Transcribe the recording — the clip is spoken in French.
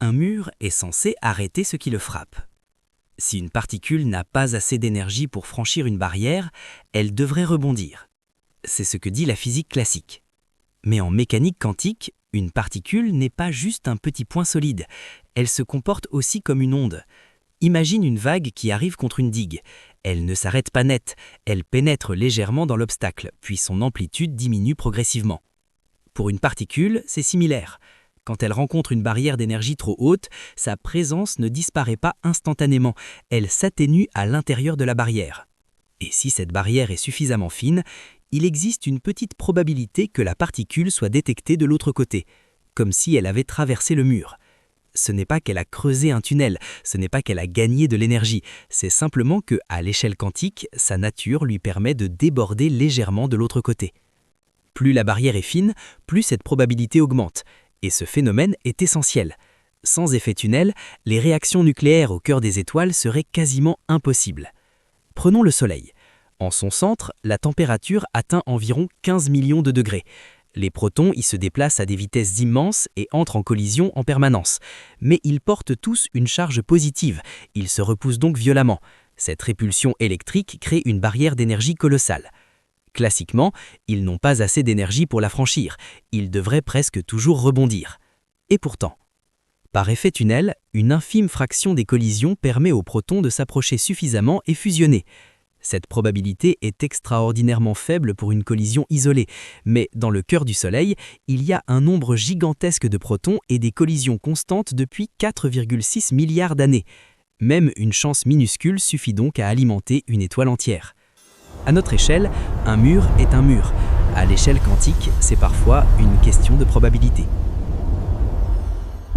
un mur est censé arrêter ce qui le frappe. Si une particule n'a pas assez d'énergie pour franchir une barrière, elle devrait rebondir. C'est ce que dit la physique classique. Mais en mécanique quantique, une particule n'est pas juste un petit point solide, elle se comporte aussi comme une onde. Imagine une vague qui arrive contre une digue. Elle ne s'arrête pas net, elle pénètre légèrement dans l'obstacle, puis son amplitude diminue progressivement. Pour une particule, c'est similaire. Quand elle rencontre une barrière d'énergie trop haute, sa présence ne disparaît pas instantanément, elle s'atténue à l'intérieur de la barrière. Et si cette barrière est suffisamment fine, il existe une petite probabilité que la particule soit détectée de l'autre côté, comme si elle avait traversé le mur. Ce n'est pas qu'elle a creusé un tunnel, ce n'est pas qu'elle a gagné de l'énergie, c'est simplement que, à l'échelle quantique, sa nature lui permet de déborder légèrement de l'autre côté. Plus la barrière est fine, plus cette probabilité augmente. Et ce phénomène est essentiel. Sans effet tunnel, les réactions nucléaires au cœur des étoiles seraient quasiment impossibles. Prenons le Soleil. En son centre, la température atteint environ 15 millions de degrés. Les protons y se déplacent à des vitesses immenses et entrent en collision en permanence. Mais ils portent tous une charge positive, ils se repoussent donc violemment. Cette répulsion électrique crée une barrière d'énergie colossale. Classiquement, ils n'ont pas assez d'énergie pour la franchir, ils devraient presque toujours rebondir. Et pourtant, par effet tunnel, une infime fraction des collisions permet aux protons de s'approcher suffisamment et fusionner. Cette probabilité est extraordinairement faible pour une collision isolée, mais dans le cœur du Soleil, il y a un nombre gigantesque de protons et des collisions constantes depuis 4,6 milliards d'années. Même une chance minuscule suffit donc à alimenter une étoile entière. À notre échelle, un mur est un mur. À l'échelle quantique, c'est parfois une question de probabilité.